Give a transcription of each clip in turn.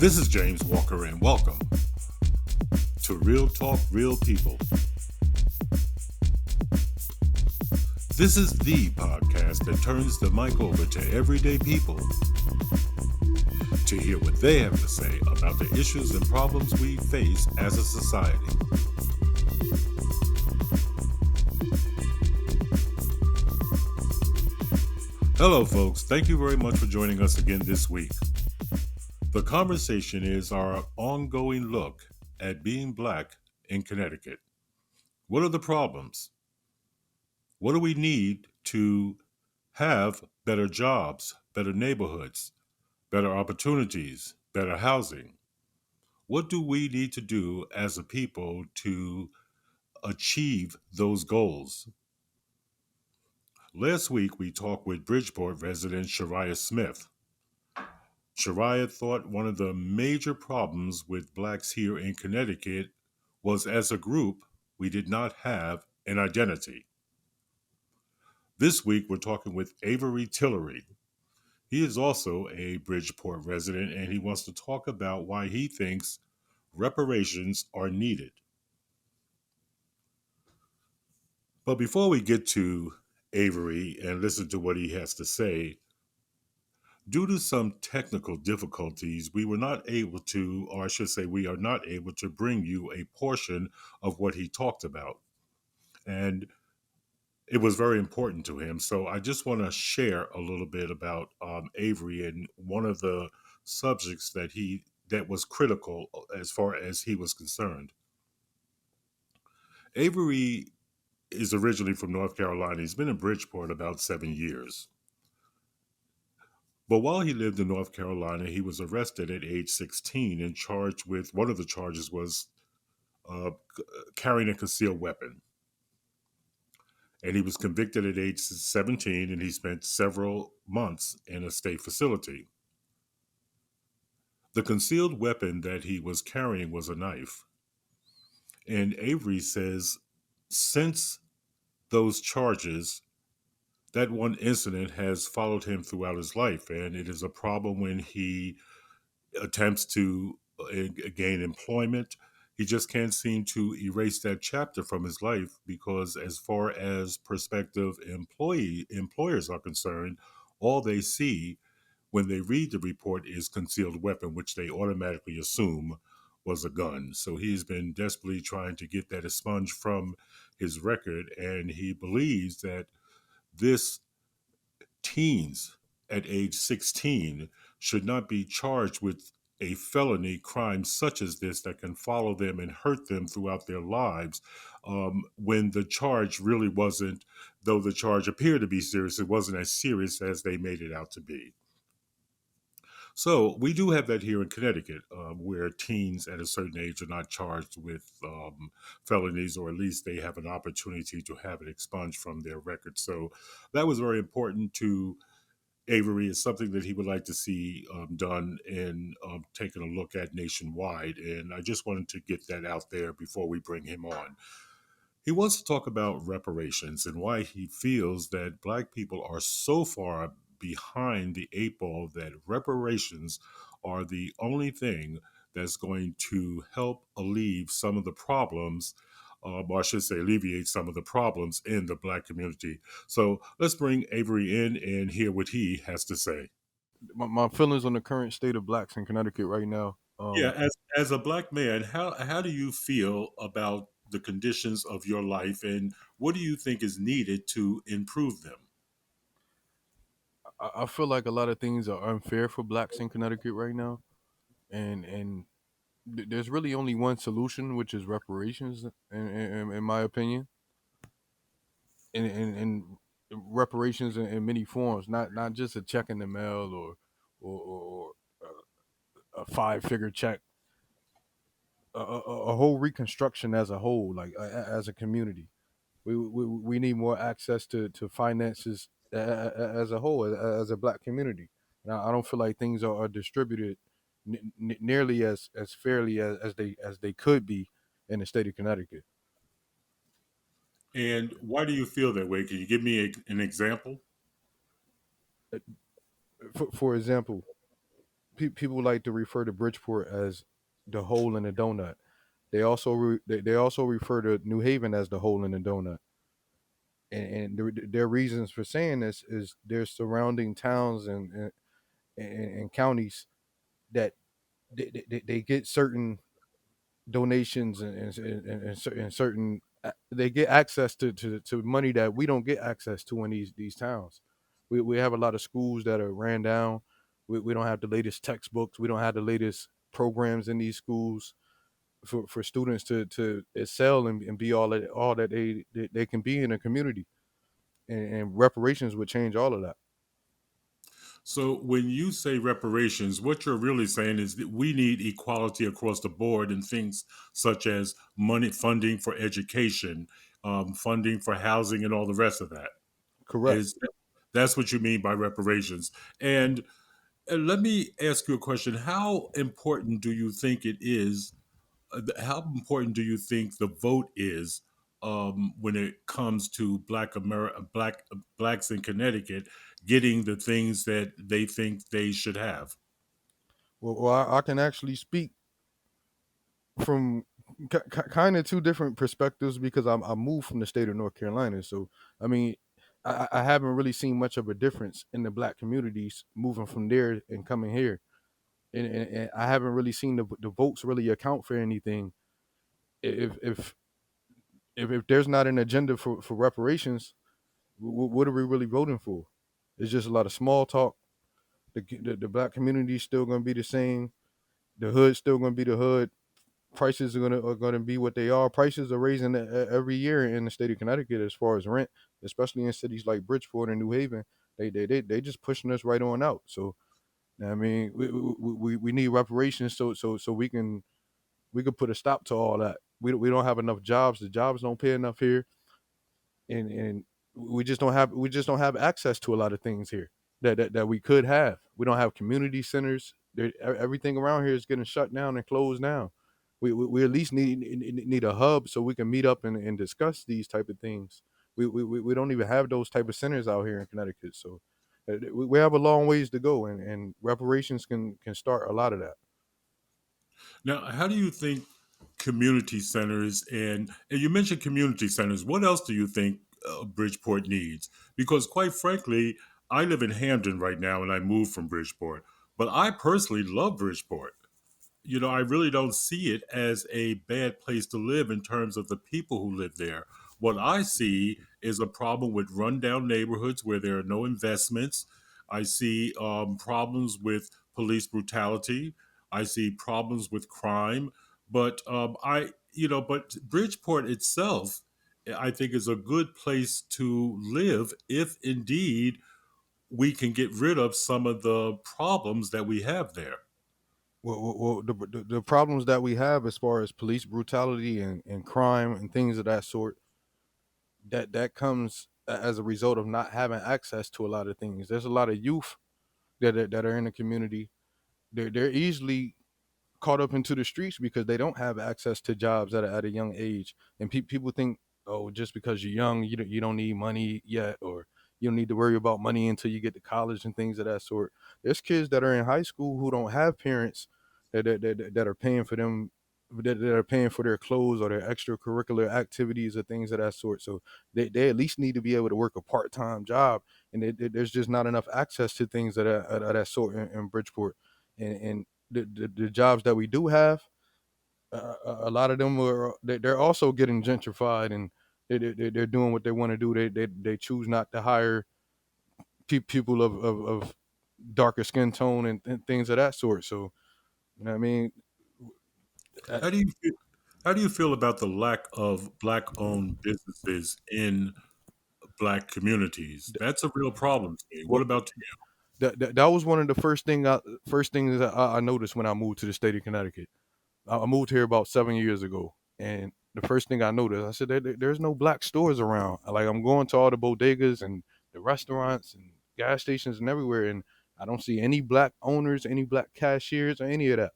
This is James Walker, and welcome to Real Talk, Real People. This is the podcast that turns the mic over to everyday people to hear what they have to say about the issues and problems we face as a society. Hello, folks. Thank you very much for joining us again this week. The conversation is our ongoing look at being Black in Connecticut. What are the problems? What do we need to have better jobs, better neighborhoods, better opportunities, better housing? What do we need to do as a people to achieve those goals? Last week, we talked with Bridgeport resident Shariah Smith. Shariah thought one of the major problems with Blacks here in Connecticut was as a group, we did not have an identity. This week, we're talking with Avery Tillery. He is also a Bridgeport resident, and he wants to talk about why he thinks reparations are needed. But before we get to Avery and listen to what he has to say, due to some technical difficulties, we were not able to, or I should say, we are not able to bring you a portion of what he talked about. And it was very important to him. So I just want to share a little bit about Avery and one of the subjects that was critical as far as he was concerned. Avery is originally from North Carolina. He's been in Bridgeport about 7 years. But while he lived in North Carolina, he was arrested at age 16 and charged with one of the charges was carrying a concealed weapon. And he was convicted at age 17, and he spent several months in a state facility. The concealed weapon that he was carrying was a knife. And Avery says, since those charges, that one incident has followed him throughout his life, and it is a problem when he attempts to gain employment. He just can't seem to erase that chapter from his life because, as far as prospective employers are concerned, all they see when they read the report is concealed weapon, which they automatically assume was a gun. So he's been desperately trying to get that expunged from his record, and he believes that this teens at age 16 should not be charged with a felony crime such as this that can follow them and hurt them throughout their lives, when the charge really wasn't, though the charge appeared to be serious, it wasn't as serious as they made it out to be. So we do have that here in Connecticut, where teens at a certain age are not charged with felonies, or at least they have an opportunity to have it expunged from their record. So that was very important to Avery. Is something that he would like to see done and taken a look at nationwide. And I just wanted to get that out there before we bring him on. He wants to talk about reparations and why he feels that Black people are so far behind the eight ball that reparations are the only thing that's going to help alleviate some of the problems, or I should say alleviate some of the problems in the Black community. So let's bring Avery in and hear what he has to say. My feelings on the current state of blacks in Connecticut right now. Yeah, as a Black man, how do you feel about the conditions of your life, and what do you think is needed to improve them? I feel like a lot of things are unfair for blacks in Connecticut right now, and there's really only one solution, which is reparations, in my opinion, and reparations in many forms, not just a check in the mail or a five-figure check, a whole reconstruction as a whole, like as a community. We need more access to finances as a whole, as a black community. And I don't feel like things are distributed nearly as fairly as they could be in the state of Connecticut. And why do you feel that way? Can you give me an example? For example, People like to refer to Bridgeport as the hole in the donut. They also refer to New Haven as the hole in the donut. And their reasons for saying this is their surrounding towns and counties that they get certain donations and certain they get access to money that we don't get access to in these towns. We have a lot of schools that are ran down. We don't have the latest textbooks. We don't have the latest programs in these schools for students to excel and be all that they can be in a community. And reparations would change all of that. So when you say reparations, what you're really saying is that we need equality across the board in things such as money funding for education, funding for housing, and all the rest of that. Correct. Is that's what you mean by reparations? And let me ask you a question: how important do you think it is how important do you think the vote is when it comes to blacks in Connecticut getting the things that they think they should have? Well, I can actually speak from kind of two different perspectives because I moved from the state of North Carolina. So I mean, I haven't really seen much of a difference in the black communities moving from there and coming here, and I haven't really seen the votes really account for anything. If if if there's not an agenda for reparations, what are we really voting for? It's just a lot of small talk. The black community is still going to be the same. The hood's still going to be the hood. Prices are gonna be what they are. Prices are raising every year in the state of Connecticut as far as rent, especially in cities like Bridgeport and New Haven. They just pushing us right on out. So I mean, we need reparations so we can put a stop to all that. We don't have enough jobs. The jobs don't pay enough here, and we just don't have access to a lot of things here that we could have. We don't have community centers. Everything around here is getting shut down and closed down. We at least need a hub so we can meet up and discuss these type of things. We don't even have those type of centers out here in Connecticut. So we have a long ways to go, and reparations can start a lot of that. Now, how do you think community centers and you mentioned community centers? What else do you think Bridgeport needs? Because quite frankly, I live in Hamden right now, and I moved from Bridgeport, but I personally love Bridgeport. I really don't see it as a bad place to live in terms of the people who live there. What I see is a problem with rundown neighborhoods where there are no investments. I see problems with police brutality. I see problems with crime. But Bridgeport itself, I think, is a good place to live if indeed we can get rid of some of the problems that we have there. The problems that we have as far as police brutality and crime and things of that sort that comes as a result of not having access to a lot of things. There's a lot of youth that are in the community. They're easily caught up into the streets because they don't have access to jobs at a young age. And people think, oh, just because you're young, you don't need money yet, or you don't need to worry about money until you get to college and things of that sort. There's kids that are in high school who don't have parents that are paying for them. That are paying for their clothes or their extracurricular activities or things of that sort. So they at least need to be able to work a part-time job, and there's just not enough access to things of that sort in Bridgeport. And the jobs that we do have, a lot of them they're also getting gentrified, and they're doing what they want to do. They choose not to hire people of darker skin tone and things of that sort. So you know what I mean. Uh, How do you feel, how do you feel about the lack of black-owned businesses in black communities? That's a real problem to me. What well, about you? that was one of the first things that I noticed when I moved to the state of Connecticut. I moved here about 7 years ago, and the first thing I noticed, I said, there's no black stores around. Like I'm going to all the bodegas and the restaurants and gas stations and everywhere, and I don't see any black owners, any black cashiers, or any of that.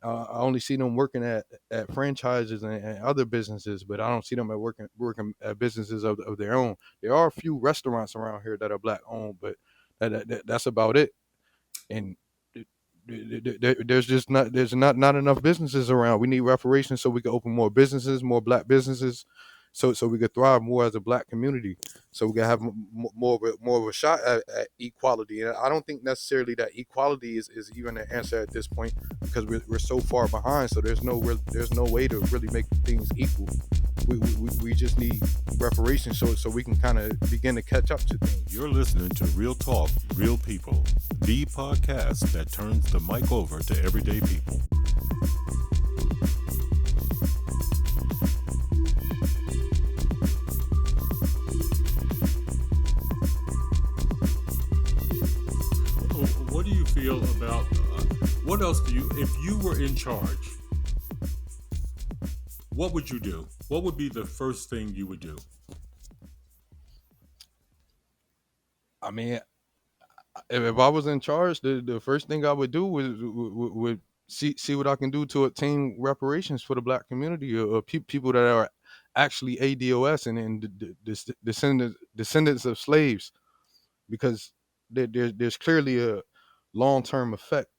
I only see them working at franchises and other businesses, but I don't see them at working at businesses of their own. There are a few restaurants around here that are black owned, but that's about it. And There's not enough businesses around. We need reparations so we can open more businesses, more black businesses, so we could thrive more as a black community. So we can have more of a shot at equality. And I don't think necessarily that equality is even an answer at this point because we're so far behind. So there's no way to really make things equal. We just need reparations so we can kind of begin to catch up to things. You're listening to Real Talk, Real People, the podcast that turns the mic over to everyday people. What do you feel about what else do you, if you were in charge, what would you do? What would be the first thing you would do? I mean, if I was in charge, the first thing I would do would see what I can do to obtain reparations for the black community or people that are actually ADOS and descendants of slaves, because there's clearly a long term effect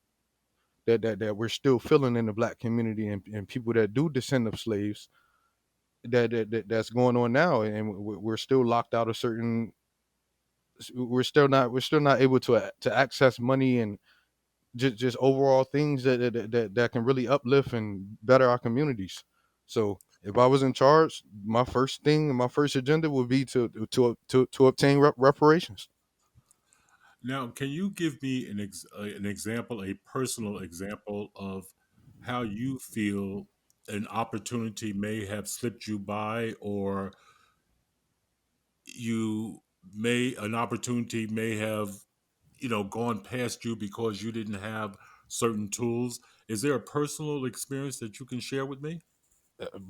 that we're still feeling in the black community and people that do descend of slaves that's going on now, and we're still locked out of certain. We're still not able to access money and just overall things that can really uplift and better our communities. So if I was in charge, my first thing, my first agenda would be to obtain reparations. Now, can you give me an example, a personal example of how you feel an opportunity may have slipped you by, or you may an opportunity may have gone past you because you didn't have certain tools? Is there a personal experience that you can share with me?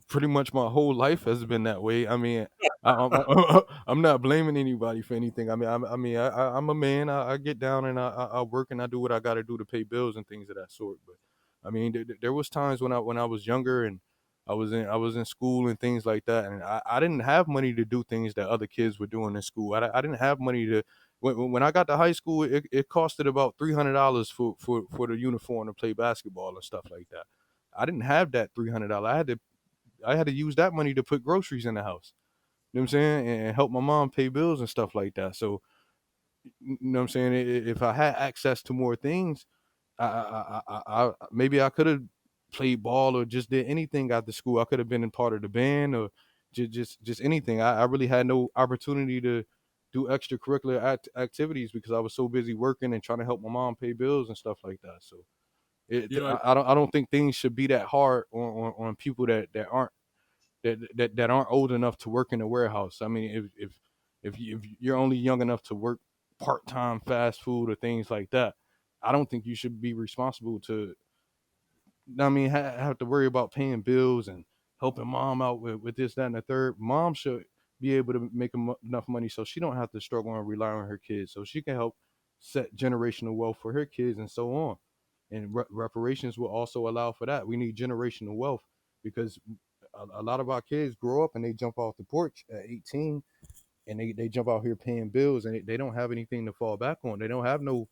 Pretty much my whole life has been that way. I mean, I'm not blaming anybody for anything. I'm a man. I get down and I work and I do what I got to do to pay bills and things of that sort. But I mean, there was times when I was younger and I was in school and things like that, and I didn't have money to do things that other kids were doing in school. I didn't have money to. When I got to high school, it costed about $300 for the uniform to play basketball and stuff like that. I didn't have that $300. I had to use that money to put groceries in the house. You know what I'm saying? And help my mom pay bills and stuff like that. So, you know what I'm saying? If I had access to more things, maybe I could have played ball or just did anything after school. I could have been in part of the band or just anything. I really had no opportunity to do extracurricular activities because I was so busy working and trying to help my mom pay bills and stuff like that. So You know, I don't think things should be that hard on people that aren't old enough to work in a warehouse. I mean, if you're only young enough to work part time fast food or things like that, I don't think you should be responsible to. I mean, have to worry about paying bills and helping mom out with this, that, and the third. Mom should be able to make enough money so she don't have to struggle and rely on her kids, so she can help set generational wealth for her kids and so on. And reparations will also allow for that. We need generational wealth because a lot of our kids grow up and they jump off the porch at 18 and they jump out here paying bills and they don't have anything to fall back on. They don't have no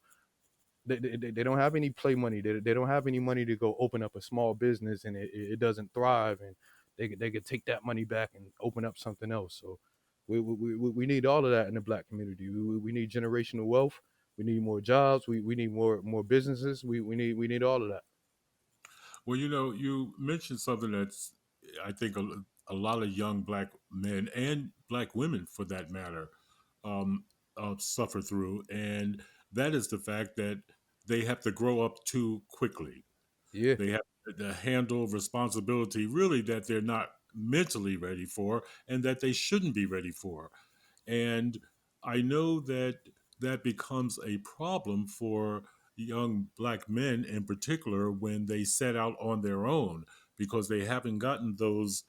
they don't have any play money. They don't have any money to go open up a small business and it doesn't thrive, and they could take that money back and open up something else. So we need all of that in the black community. We need generational wealth. We need more jobs. We need more businesses. We need all of that. well, you mentioned something that's, I think, a lot of young black men and black women, for that matter, um, suffer through, and that is the fact that they have to grow up too quickly. Yeah. They have to handle responsibility really that they're not mentally ready for, and that they shouldn't be ready for. And I know that that becomes a problem for young black men in particular when they set out on their own, because they haven't gotten that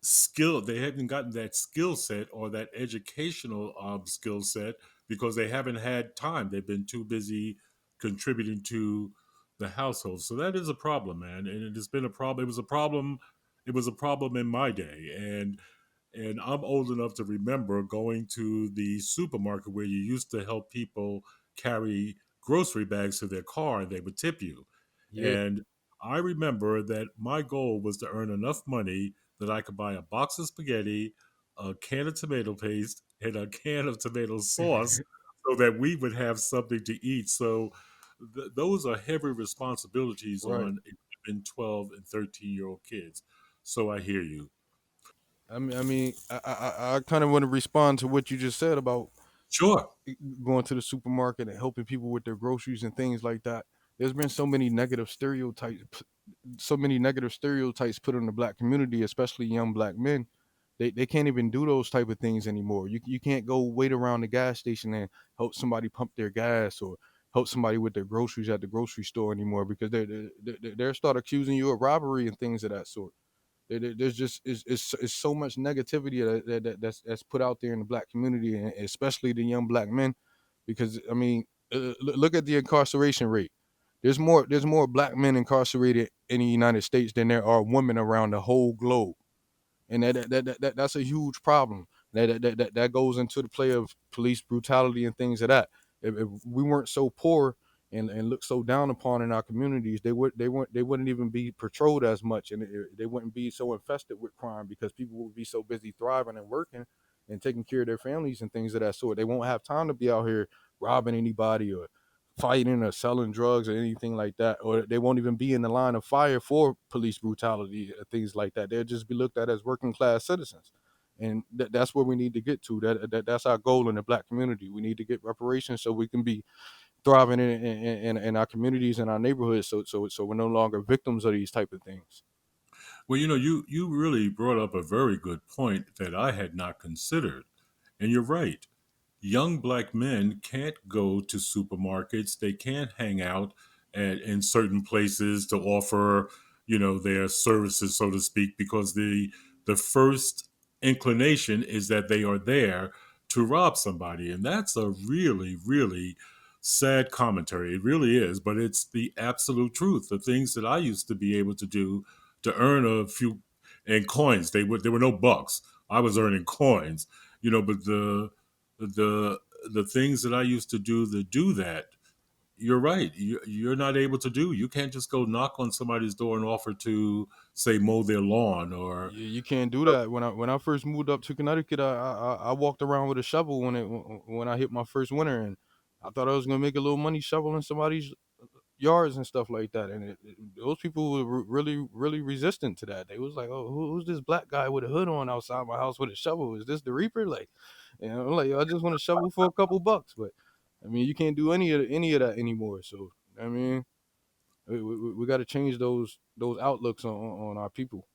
skill set or that educational skill set, because they haven't had time. They've been too busy contributing to the household. So that is a problem, man. And it has been a problem. It was a problem in my day. And I'm old enough to remember going to the supermarket where you used to help people carry grocery bags to their car and they would tip you. Yeah. And I remember that my goal was to earn enough money that I could buy a box of spaghetti, a can of tomato paste, and a can of tomato sauce so that we would have something to eat. So those are heavy responsibilities Right. on 11, 12, and 13-year-old kids. So I hear you. I kind of want to respond to what you just said about Sure. going to the supermarket and helping people with their groceries and things like that. There's been so many negative stereotypes put on the black community, especially young black men. They can't even do those type of things anymore. You can't go wait around the gas station and help somebody pump their gas or help somebody with their groceries at the grocery store anymore because they're start accusing you of robbery and things of that sort. There's just is so much negativity that's put out there in the black community, and especially the young black men. Because I mean, look at the incarceration rate. There's more black men incarcerated in the United States than there are women around the whole globe, and that's a huge problem. That goes into the play of police brutality and things of that. If we weren't so poor and looked so down upon in our communities, they wouldn't even be patrolled as much, and they wouldn't be so infested with crime because people would be so busy thriving and working and taking care of their families and things of that sort. They won't have time to be out here robbing anybody or fighting or selling drugs or anything like that, or they won't even be in the line of fire for police brutality or things like that. They'll just be looked at as working class citizens, and that's where we need to get to. That's our goal in the black community. We need to get reparations so we can be thriving in our communities and our neighborhoods. So we're no longer victims of these type of things. Well, you really brought up a very good point that I had not considered. And you're right. Young black men can't go to supermarkets. They can't hang out in certain places to offer, their services, so to speak, because the first inclination is that they are there to rob somebody, and that's a really, really sad commentary. It really is, but it's the absolute truth. The things that I used to be able to do to earn a few in coins, there were no bucks. I was earning coins, but the the things that I used to do that, you're right. You're not able to do. You can't just go knock on somebody's door and offer to say mow their lawn or You can't do that. When I first moved up to Connecticut, I walked around with a shovel when I hit my first winter, and I thought I was gonna make a little money shoveling somebody's yards and stuff like that. And those people were really resistant to that. They was like, "Oh, who's this black guy with a hood on outside my house with a shovel? Is this the Reaper?" Like, like I just want to shovel for a couple bucks. But I mean, you can't do any of that anymore. So I mean, we got to change those outlooks on our people.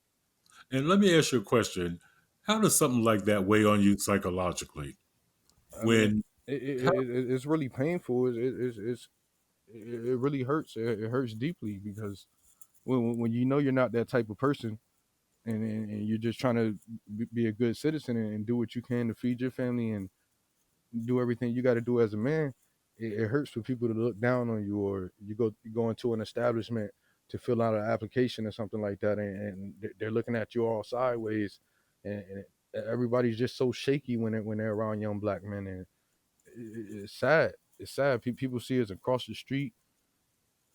and let me ask you a question. How does something like that weigh on you psychologically? I mean, When how, it's really painful. It really hurts. It hurts deeply because when you know you're not that type of person, and you're just trying to be a good citizen and do what you can to feed your family and do everything you got to do as a man, it hurts for people to look down on you, or you go into an establishment to fill out an application or something like that, and they're looking at you all sideways, and everybody's just so shaky when they're around young black men, and it's sad. It's sad. People see us across the street.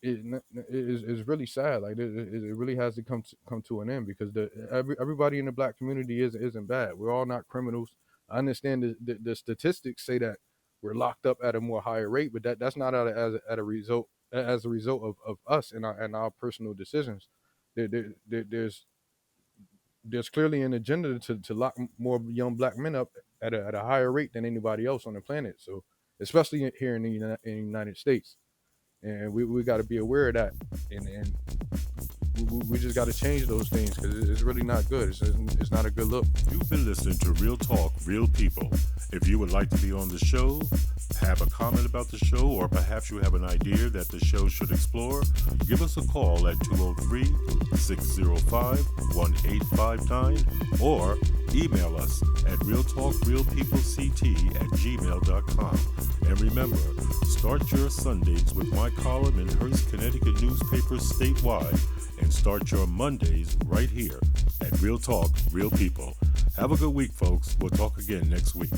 It's really sad. Like it really has to come to an end because everybody in the black community isn't bad. We're all not criminals. I understand the statistics say that we're locked up at a more higher rate, but that's not at a result as a result of us and our personal decisions. There's clearly an agenda to lock more young black men up at a higher rate than anybody else on the planet. So especially here in the United States, and we got to be aware of that, and we just got to change those things because it's really not good. It's not a good look. you've been listening to Real Talk, Real People. If you would like to be on the show, have a comment about the show, or perhaps you have an idea that the show should explore, give us a call at 203 605 1859 or email us at realtalkrealpeoplect@gmail.com. And remember, start your Sundays with my column in Hearst, Connecticut newspapers statewide, and start your Mondays right here at Real Talk, Real People. Have a good week, folks. We'll talk again next week.